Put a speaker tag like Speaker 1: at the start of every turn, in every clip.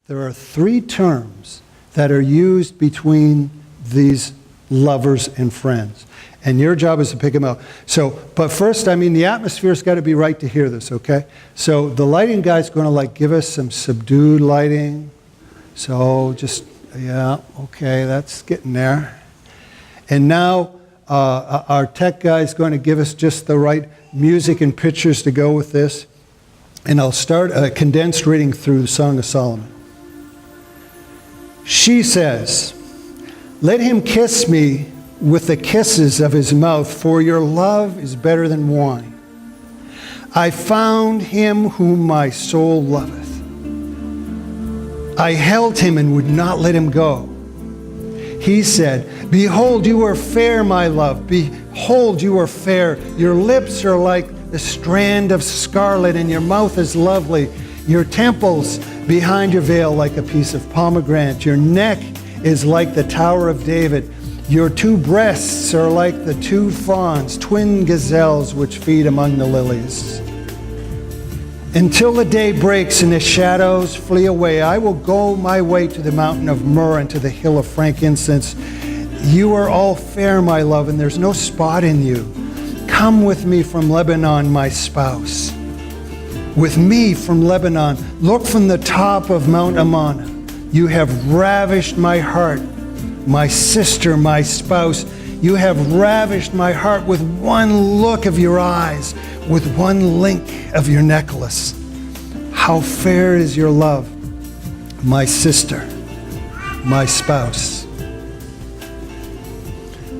Speaker 1: There are three terms that are used between these lovers and friends. And your job is to pick them out. But first, the atmosphere's got to be right to hear this, okay? So the lighting guy's going to give us some subdued lighting. So yeah, okay, that's getting there. And now our tech guy's going to give us just the right music and pictures to go with this. And I'll start a condensed reading through the Song of Solomon. She says, "Let him kiss me with the kisses of his mouth, for your love is better than wine. I found him whom my soul loveth. I held him and would not let him go. He said, behold, you are fair, my love. Behold, you are fair. Your lips are like the strand of scarlet, and your mouth is lovely. Your temples behind your veil like a piece of pomegranate. Your neck is like the Tower of David. Your two breasts are like the two fawns, twin gazelles which feed among the lilies. Until the day breaks and the shadows flee away, I will go my way to the mountain of myrrh and to the hill of frankincense. You are all fair, my love, and there's no spot in you. Come with me from Lebanon, my spouse. With me from Lebanon, look from the top of Mount Amana. You have ravished my heart, my sister, my spouse. You have ravished my heart with one look of your eyes, with one link of your necklace. How fair is your love, my sister, my spouse."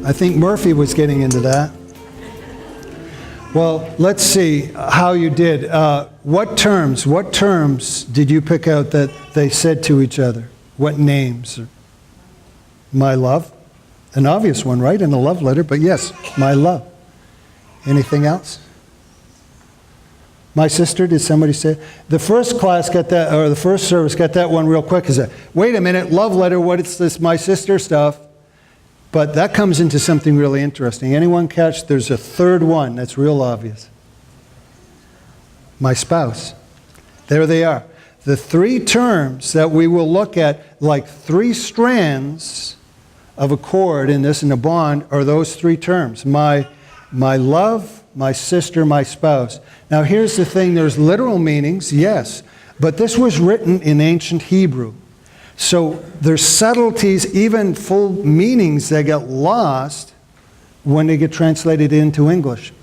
Speaker 1: I think Murphy was getting into that. Well, let's see how you did. What terms did you pick out that they said to each other? What names? My love. An obvious one, right? In a love letter, but yes, my love. Anything else? My sister, did somebody say? The first class got that, or the first service got that one real quick. Is that, wait a minute, love letter, what is this my sister stuff? But that comes into something really interesting. Anyone catch? There's a third one that's real obvious. My spouse. There they are. The three terms that we will look at, like three strands of a cord in this, in a bond, are those three terms. My love, my sister, my spouse. Now here's the thing, there's literal meanings, yes, but this was written in ancient Hebrew. So there's subtleties, even full meanings that get lost when they get translated into English.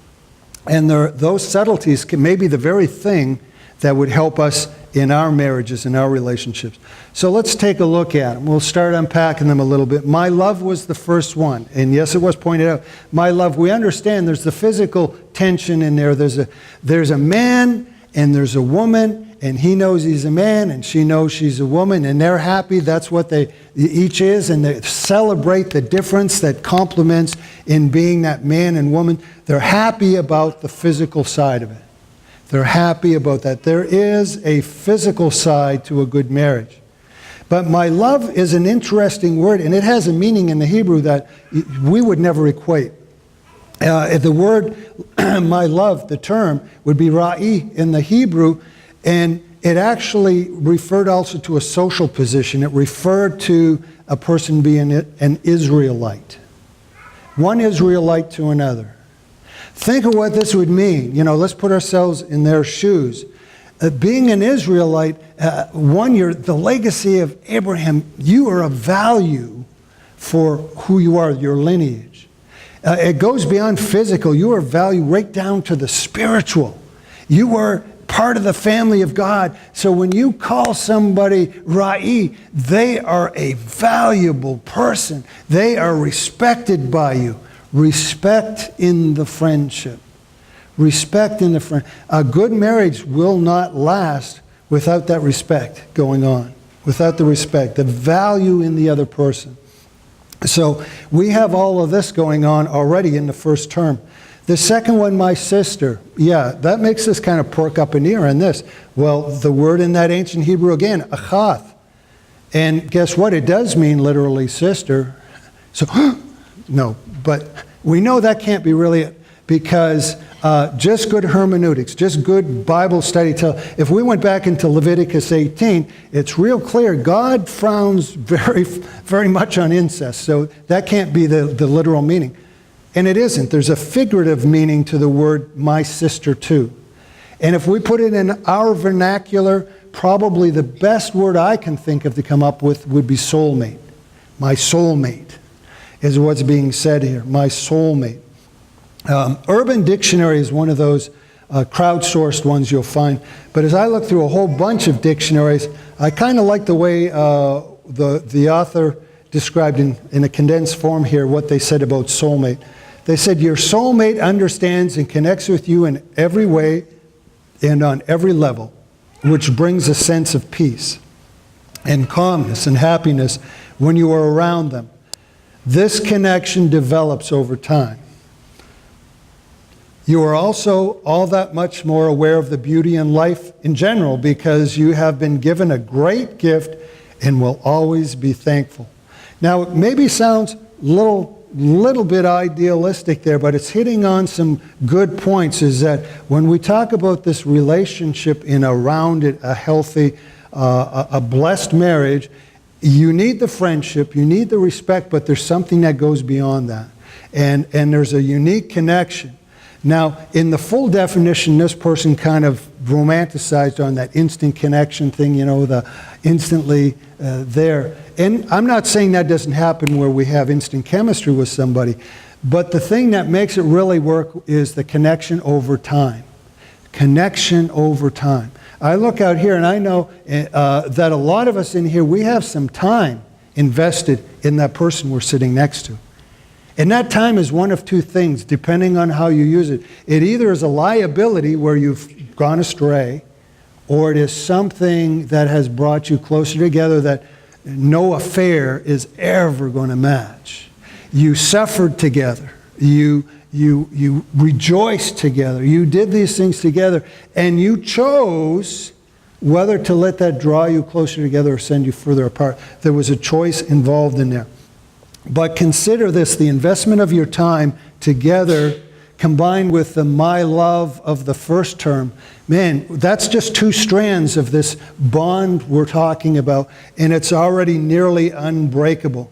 Speaker 1: And those subtleties may be the very thing that would help us in our marriages, in our relationships. So let's take a look at them. We'll start unpacking them a little bit. My love was the first one. And yes, it was pointed out. My love, we understand there's the physical tension in there. There's a man and there's a woman, and he knows he's a man and she knows she's a woman, and they're happy. That's what they each is, and they celebrate the difference that complements in being that man and woman. They're happy about the physical side of it. They're happy about that. There is a physical side to a good marriage. But my love is an interesting word, and it has a meaning in the Hebrew that we would never equate. The word my love, the term, would be ra'i in the Hebrew, and it actually referred also to a social position. It referred to a person being an Israelite. One Israelite to another. Think of what this would mean. Let's put ourselves in their shoes. Being an Israelite, you're the legacy of Abraham. You are of value for who you are, your lineage. It goes beyond physical. You are of value right down to the spiritual. You are part of the family of God. So when you call somebody Ra'i, they are a valuable person. They are respected by you. Respect in the friendship. Respect in the friend. A good marriage will not last without that respect going on. Without the respect, the value in the other person. So we have all of this going on already in the first term. The second one, my sister. Yeah, that makes us kind of perk up an ear on this. Well, the word in that ancient Hebrew again, achath. And guess what? It does mean literally sister. So, no, but we know that can't be really it. because just good hermeneutics, just good Bible study. If we went back into Leviticus 18, it's real clear God frowns very, very much on incest. So that can't be the literal meaning. And it isn't. There's a figurative meaning to the word my sister too. And if we put it in our vernacular, probably the best word I can think of to come up with would be soulmate. My soulmate is what's being said here. My soulmate. Urban Dictionary is one of those crowdsourced ones you'll find. But as I look through a whole bunch of dictionaries, I kind of like the way the author described in a condensed form here what they said about soulmate. They said, your soulmate understands and connects with you in every way and on every level, which brings a sense of peace and calmness and happiness when you are around them. This connection develops over time. You are also all that much more aware of the beauty in life in general because you have been given a great gift and will always be thankful. Now, it maybe sounds little bit idealistic there, but it's hitting on some good points, is that when we talk about this relationship in around it, a healthy, a blessed marriage, you need the friendship, you need the respect, but there's something that goes beyond that. And there's a unique connection. Now, in the full definition, this person kind of romanticized on that instant connection thing, you know, the instantly there. And I'm not saying that doesn't happen where we have instant chemistry with somebody, but the thing that makes it really work is the connection over time. Connection over time. I look out here and I know that a lot of us in here, we have some time invested in that person we're sitting next to. And that time is one of two things, depending on how you use it. It either is a liability where you've gone astray, or it is something that has brought you closer together that no affair is ever going to match. You suffered together. You rejoiced together. You did these things together. And you chose whether to let that draw you closer together or send you further apart. There was a choice involved in there. But consider this, the investment of your time together combined with the my love of the first term. Man, that's just two strands of this bond we're talking about, and it's already nearly unbreakable.